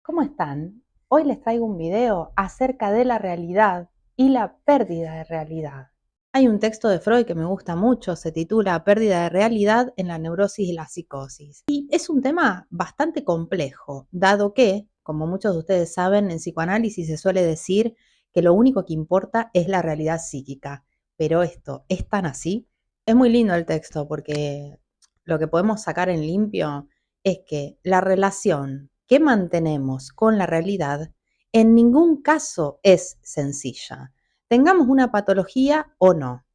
¿Cómo están? Hoy les traigo un video acerca de la realidad y la pérdida de realidad. Hay un texto de Freud que me gusta mucho, se titula Pérdida de realidad en la neurosis y la psicosis. Y es un tema bastante complejo, dado que, como muchos de ustedes saben, en psicoanálisis se suele decir que lo único que importa es la realidad psíquica. Pero esto, ¿es tan así? Es muy lindo el texto porque lo que podemos sacar en limpio es que la relación que mantenemos con la realidad en ningún caso es sencilla, tengamos una patología o no.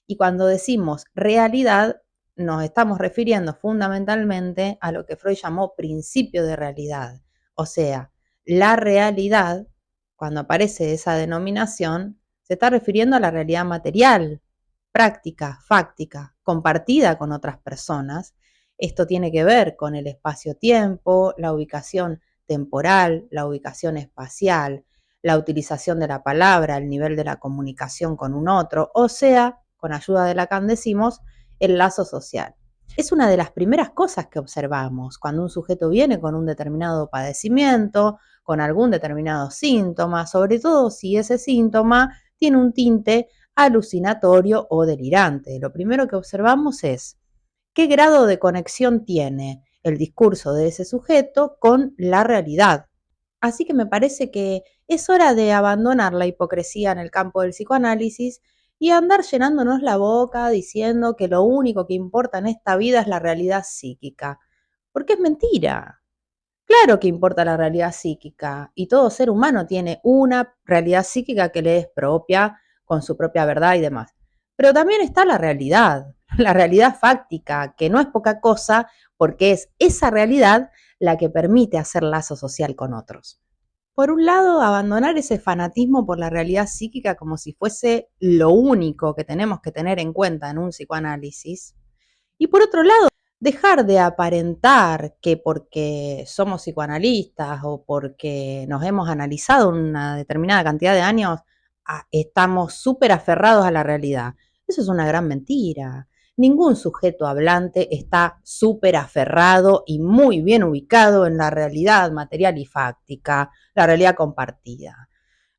Y cuando decimos realidad, nos estamos refiriendo fundamentalmente a lo que Freud llamó principio de realidad. O sea, la realidad, cuando aparece esa denominación, se está refiriendo a la realidad material, práctica, fáctica, compartida con otras personas. Esto tiene que ver con el espacio-tiempo, la ubicación temporal, la ubicación espacial, la utilización de la palabra, el nivel de la comunicación con un otro, o sea, con ayuda de Lacan decimos, el lazo social. Es una de las primeras cosas que observamos cuando un sujeto viene con un determinado padecimiento, con algún determinado síntoma, sobre todo si ese síntoma tiene un tinte alucinatorio o delirante. Lo primero que observamos es qué grado de conexión tiene el discurso de ese sujeto con la realidad. Así que me parece que es hora de abandonar la hipocresía en el campo del psicoanálisis y andar llenándonos la boca diciendo que lo único que importa en esta vida es la realidad psíquica. Porque es mentira. Claro que importa la realidad psíquica y todo ser humano tiene una realidad psíquica que le es propia, con su propia verdad y demás. Pero también está la realidad fáctica, que no es poca cosa porque es esa realidad la que permite hacer lazo social con otros. Por un lado, abandonar ese fanatismo por la realidad psíquica como si fuese lo único que tenemos que tener en cuenta en un psicoanálisis. Y por otro lado, dejar de aparentar que porque somos psicoanalistas o porque nos hemos analizado una determinada cantidad de años, estamos súper aferrados a la realidad. Eso es una gran mentira. Ningún sujeto hablante está súper aferrado y muy bien ubicado en la realidad material y fáctica, la realidad compartida.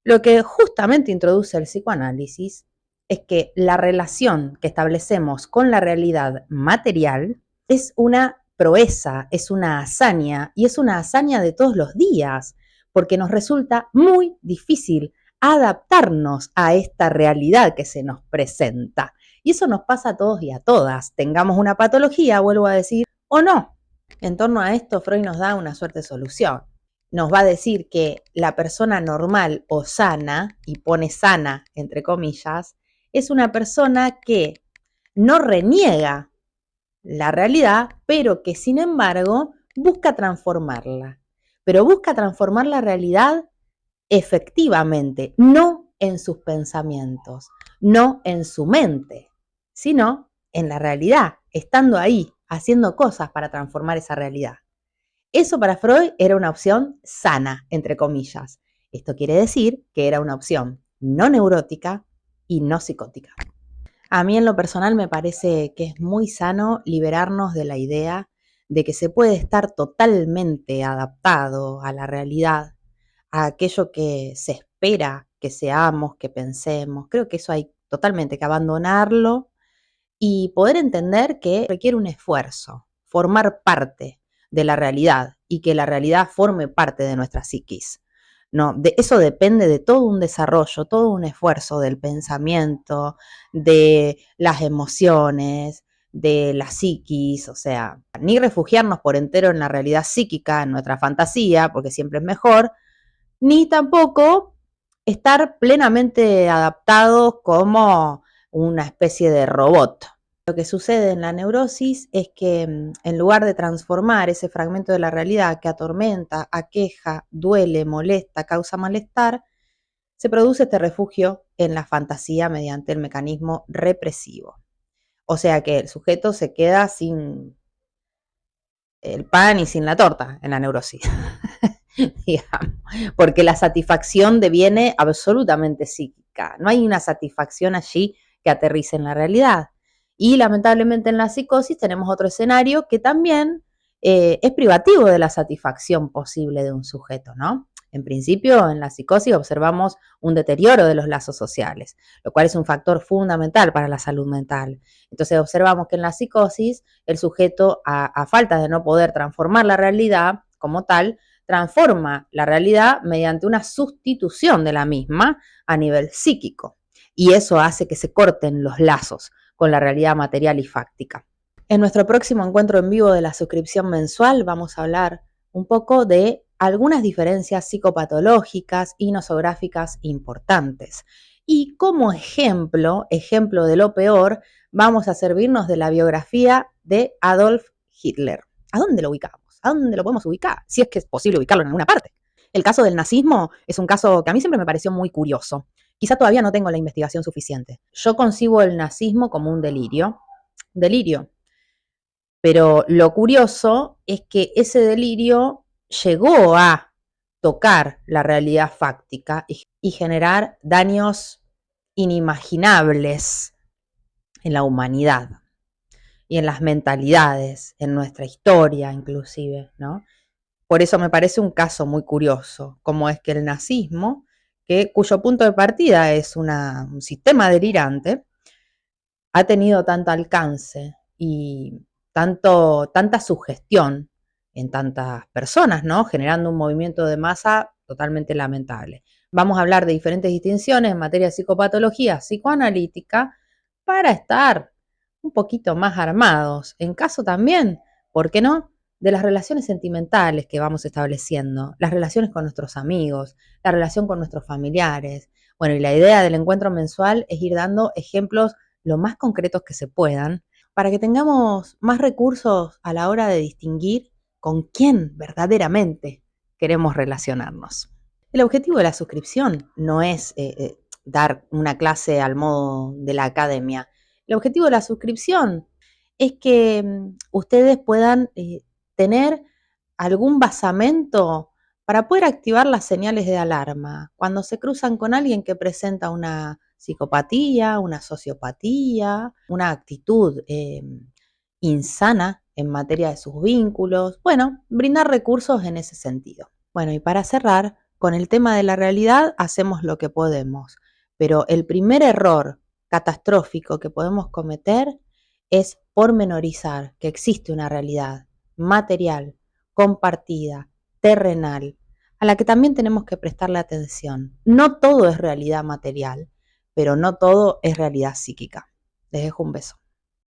Lo que justamente introduce el psicoanálisis es que la relación que establecemos con la realidad material es una proeza, es una hazaña y es una hazaña de todos los días, porque nos resulta muy difícil adaptarnos a esta realidad que se nos presenta. Y eso nos pasa a todos y a todas, tengamos una patología, vuelvo a decir, o no. En torno a esto, Freud nos da una suerte de solución. Nos va a decir que la persona normal o sana, y pone sana entre comillas, es una persona que no reniega la realidad, pero que sin embargo busca transformarla. Pero busca transformar la realidad efectivamente, no en sus pensamientos, no en su mente, sino en la realidad, estando ahí, haciendo cosas para transformar esa realidad. Eso para Freud era una opción sana, entre comillas. Esto quiere decir que era una opción no neurótica y no psicótica. A mí en lo personal me parece que es muy sano liberarnos de la idea de que se puede estar totalmente adaptado a la realidad, a aquello que se espera que seamos, que pensemos. Creo que eso hay totalmente que abandonarlo y poder entender que requiere un esfuerzo, formar parte de la realidad y que la realidad forme parte de nuestra psiquis. No, eso depende de todo un desarrollo, todo un esfuerzo del pensamiento, de las emociones, de la psiquis, o sea, ni refugiarnos por entero en la realidad psíquica, en nuestra fantasía, porque siempre es mejor, ni tampoco estar plenamente adaptados como una especie de robot. Lo que sucede en la neurosis es que en lugar de transformar ese fragmento de la realidad que atormenta, aqueja, duele, molesta, causa malestar, se produce este refugio en la fantasía mediante el mecanismo represivo. O sea que el sujeto se queda sin el pan y sin la torta en la neurosis. Digamos, porque la satisfacción deviene absolutamente psíquica. No hay una satisfacción allí que aterrice en la realidad. Y lamentablemente en la psicosis tenemos otro escenario que también es privativo de la satisfacción posible de un sujeto, ¿no? En principio, en la psicosis observamos un deterioro de los lazos sociales, lo cual es un factor fundamental para la salud mental. Entonces observamos que en la psicosis el sujeto, a falta de no poder transformar la realidad como tal, transforma la realidad mediante una sustitución de la misma a nivel psíquico. Y eso hace que se corten los lazos con la realidad material y fáctica. En nuestro próximo encuentro en vivo de la suscripción mensual vamos a hablar un poco de algunas diferencias psicopatológicas y nosográficas importantes. Y como ejemplo de lo peor, vamos a servirnos de la biografía de Adolf Hitler. ¿A dónde lo ubicamos? ¿A dónde lo podemos ubicar? Si es que es posible ubicarlo en alguna parte. El caso del nazismo es un caso que a mí siempre me pareció muy curioso. Quizá todavía no tengo la investigación suficiente. Yo concibo el nazismo como un delirio. Delirio. Pero lo curioso es que ese delirio llegó a tocar la realidad fáctica y generar daños inimaginables en la humanidad y en las mentalidades, en nuestra historia inclusive, ¿no? Por eso me parece un caso muy curioso, como es que el nazismo, cuyo punto de partida es un sistema delirante, ha tenido tanto alcance y tanta sugestión en tantas personas, ¿no? Generando un movimiento de masa totalmente lamentable. Vamos a hablar de diferentes distinciones en materia de psicopatología psicoanalítica para estar un poquito más armados, en caso también, ¿por qué no?, de las relaciones sentimentales que vamos estableciendo, las relaciones con nuestros amigos, la relación con nuestros familiares. Bueno, y la idea del encuentro mensual es ir dando ejemplos lo más concretos que se puedan, para que tengamos más recursos a la hora de distinguir con quién verdaderamente queremos relacionarnos. El objetivo de la suscripción no es dar una clase al modo de la academia. El objetivo de la suscripción es que ustedes puedan tener algún basamento para poder activar las señales de alarma cuando se cruzan con alguien que presenta una psicopatía, una sociopatía, una actitud insana en materia de sus vínculos. Bueno, brindar recursos en ese sentido. Bueno, y para cerrar, con el tema de la realidad hacemos lo que podemos, pero el primer error catastrófico que podemos cometer es pormenorizar que existe una realidad material, compartida, terrenal, a la que también tenemos que prestarle atención. No todo es realidad material, pero no todo es realidad psíquica. Les dejo un beso.